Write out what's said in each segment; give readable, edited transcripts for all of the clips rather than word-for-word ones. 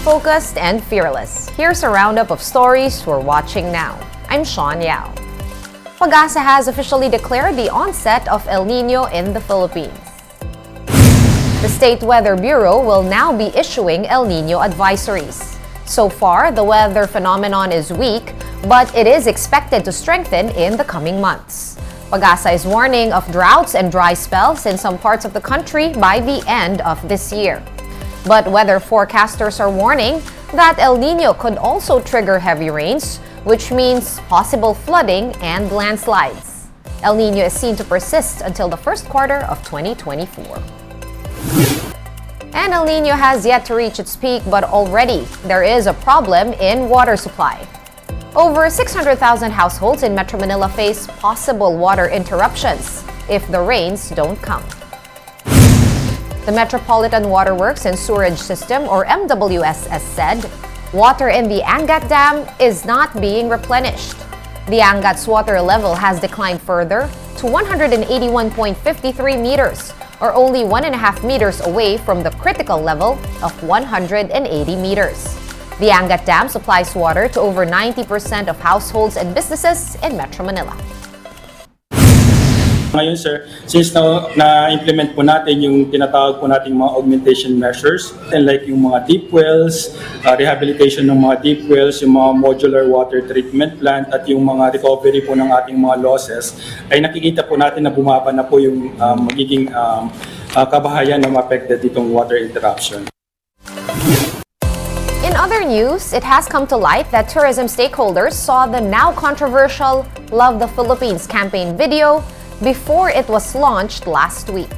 focused and fearless. Here's a roundup of stories we're watching now. I'm Sean Yao. Pag-asa has officially declared the onset of El Nino in the Philippines. The State Weather Bureau will now be issuing El Nino advisories. So far, the weather phenomenon is weak, but it is expected to strengthen in the coming months. Pag-asa is warning of droughts and dry spells in some parts of the country by the end of this year. But weather forecasters are warning that El Nino could also trigger heavy rains, which means possible flooding and landslides. El Nino is seen to persist until the first quarter of 2024. And El Nino has yet to reach its peak, but already there is a problem in water supply. Over 600,000 households in Metro Manila face possible water interruptions if the rains don't come. The Metropolitan Waterworks and Sewerage System, or MWSS, said water in the Angat Dam is not being replenished. The Angat's water level has declined further to 181.53 meters, or only 1.5 meters away from the critical level of 180 meters. The Angat Dam supplies water to over 90% of households and businesses in Metro Manila. Ngayon sir, since na-implement po natin yung tinatawag po nating mga augmentation measures, and like yung mga deep wells, rehabilitation ng mga deep wells, yung mga modular water treatment plant at yung mga recovery po ng ating mga losses, ay nakikita po natin na bumaba na po yung magiging kabahayan na ma-affected ditong water interruption. In other news, it has come to light that tourism stakeholders saw the now controversial Love the Philippines campaign video before it was launched last week.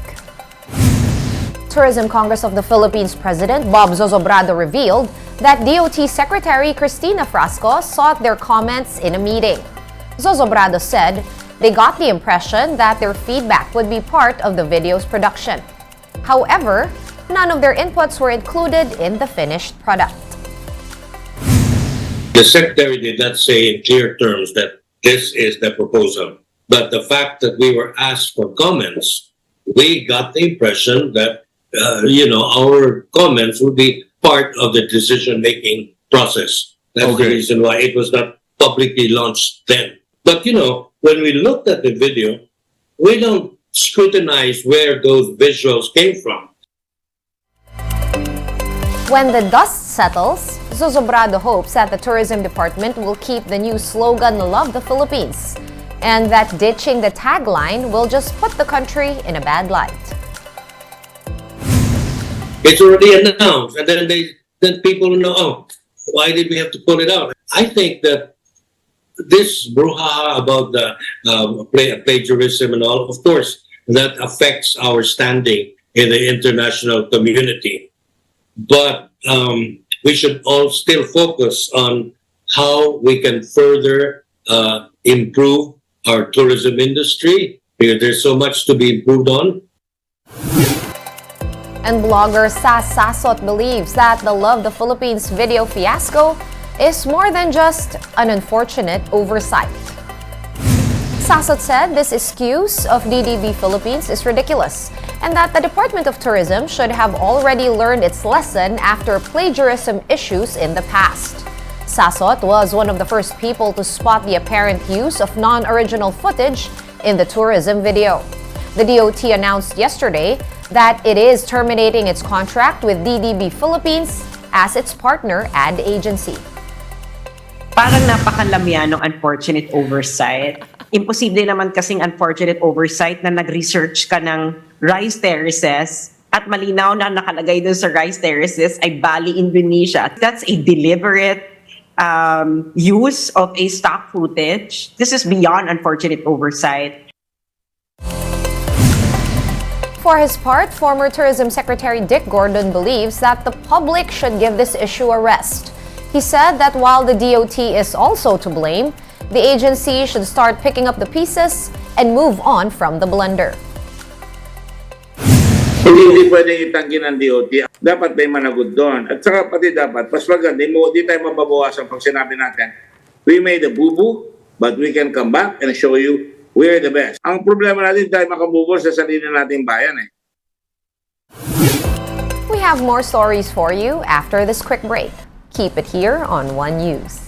Tourism Congress of the Philippines President Bob Zozobrado revealed that DOT Secretary Cristina Frasco sought their comments in a meeting. Zozobrado said they got the impression that their feedback would be part of the video's production. However, none of their inputs were included in the finished product. The Secretary did not say in clear terms that this is the proposal. But the fact that we were asked for comments, we got the impression that, our comments would be part of the decision-making process. That's the reason why it was not publicly launched then. But, when we looked at the video, we don't scrutinize where those visuals came from. When the dust settles, Zozobrado hopes that the Tourism Department will keep the new slogan Love the Philippines, and that ditching the tagline will just put the country in a bad light. It's already announced, and then people know, why did we have to pull it out? I think that this brouhaha about the plagiarism and all, of course, that affects our standing in the international community. But we should all still focus on how we can further improve our tourism industry, because there's so much to be improved on. And blogger Sas Sasot believes that the Love the Philippines video fiasco is more than just an unfortunate oversight. Sasot said this excuse of DDB Philippines is ridiculous, and that the Department of Tourism should have already learned its lesson after plagiarism issues in the past. Sasot was one of the first people to spot the apparent use of non-original footage in the tourism video. The DOT announced yesterday that it is terminating its contract with DDB Philippines as its partner ad agency. Parang napakalamya ng unfortunate oversight. Imposible naman kasing unfortunate oversight na nag-research ka ng rice terraces at malinaw na nakalagay dun sa rice terraces ay Bali, Indonesia. That's a deliberate use of a stock footage. This is beyond unfortunate oversight. For his part, former Tourism Secretary Dick Gordon believes that the public should give this issue a rest. He said that while the DOT is also to blame, the agency should start picking up the pieces and move on from the blunder. Hindi pwedeng itanggi ng DOT. Dapat may managot doon. At saka pati dapat, mas maganda, di tayo mababawasan pag sinabi natin, we made a boo-boo, but we can come back and show you we're the best. Ang problema natin, tayo makabubol sa sarili nating bayan . We have more stories for you after this quick break. Keep it here on One News.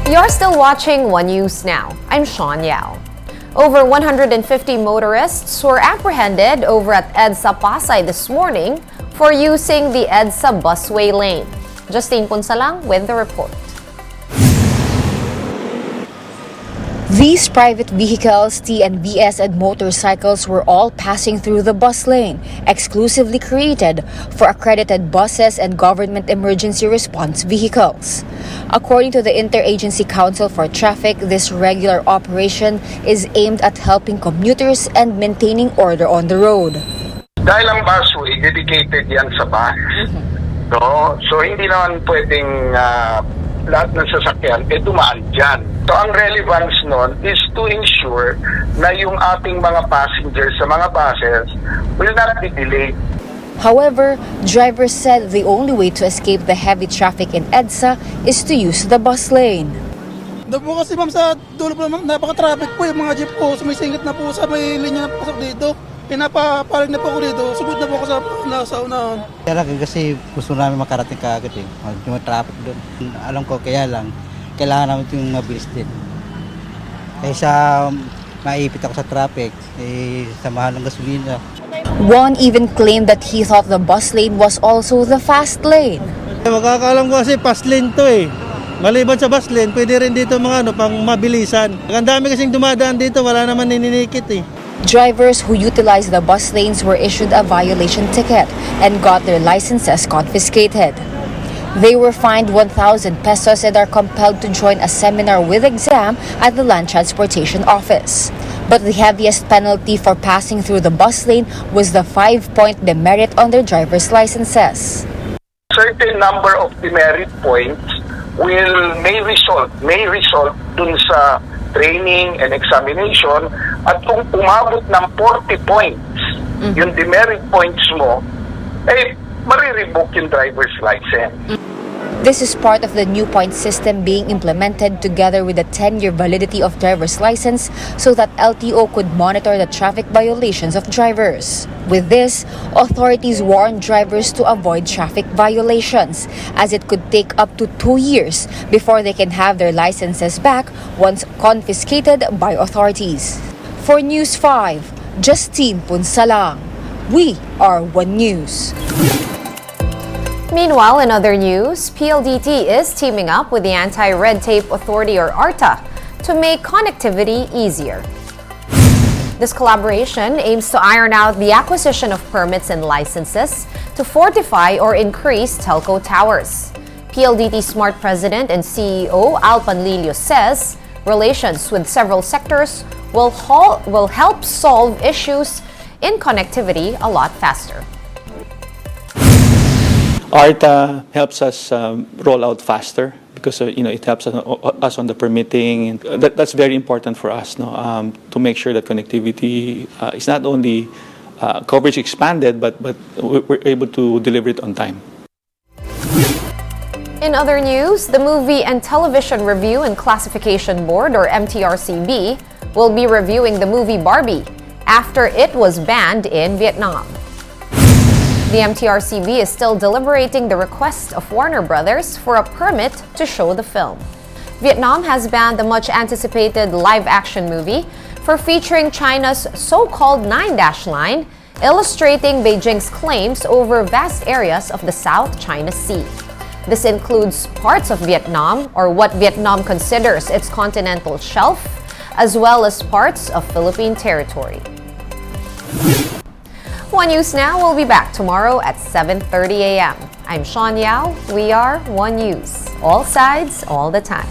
You're still watching One News Now. I'm Sean Yao. Over 150 motorists were apprehended over at EDSA Pasay this morning for using the EDSA busway lane. Justine Punsalang with the report. These private vehicles, TNVS and motorcycles were all passing through the bus lane, exclusively created for accredited buses and government emergency response vehicles. According to the Interagency Council for Traffic, this regular operation is aimed at helping commuters and maintaining order on the road. Dahil ang busway, dedicated yan sa bus. No? So hindi naman pwedeng lahat ng sasakyan dumaan dyan. So ang relevance nun is to ensure na yung ating mga passengers sa mga buses will not be delayed. However, drivers said the only way to escape the heavy traffic in EDSA is to use the bus lane. Doon po kasi ma'am sa dulo po naman, napaka-traffic po yung mga jeep po. Sumisingit na po sa may linya na pasok dito. Pinapapalag na po ako dito. Sugod na po ako sa unahan. Kaya lang kasi gusto namin makarating kaagad eh. Yung traffic doon. Alam ko kaya lang, kailangan namin yung mabilis din. Kaysa maipit ako sa traffic, sa mahal ng gasolina. One even claimed that he thought the bus lane was also the fast lane. Makakaalam ko kasi fast lane to eh. Maliban sa bus lane, pwede rin dito mga pang mabilisan. Ang dami kasing dumadaan dito, wala naman nininikit eh. Drivers who utilized the bus lanes were issued a violation ticket and got their licenses confiscated. They were fined 1,000 pesos and are compelled to join a seminar with exam at the Land Transportation Office. But the heaviest penalty for passing through the bus lane was the 5-point demerit on their driver's licenses. Certain number of demerit points may result dun sa training and examination, at kung umabot ng 40 points yung demerit points mo, marirevoke yung driver's license. This is part of the new point system being implemented together with the 10-year validity of driver's license so that LTO could monitor the traffic violations of drivers. With this, authorities warn drivers to avoid traffic violations, as it could take up to 2 years before they can have their licenses back once confiscated by authorities. For News 5, Justine Punsalang. We are One News. Meanwhile, in other news, PLDT is teaming up with the Anti-Red Tape Authority, or ARTA, to make connectivity easier. This collaboration aims to iron out the acquisition of permits and licenses to fortify or increase telco towers. PLDT Smart President and CEO Al Panlilio says relations with several sectors will help solve issues in connectivity a lot faster. ARTA helps us roll out faster because it helps us on the permitting. That's very important for us, to make sure that connectivity is not only coverage expanded, but we're able to deliver it on time. In other news, the Movie and Television Review and Classification Board, or MTRCB, will be reviewing the movie Barbie after it was banned in Vietnam. The MTRCB is still deliberating the request of Warner Brothers for a permit to show the film. Vietnam has banned the much-anticipated live-action movie for featuring China's so-called Nine-Dash Line, illustrating Beijing's claims over vast areas of the South China Sea. This includes parts of Vietnam, or what Vietnam considers its continental shelf, as well as parts of Philippine territory. One News Now will be back tomorrow at 7:30 a.m. I'm Sean Yao. We are One News. All sides, all the time.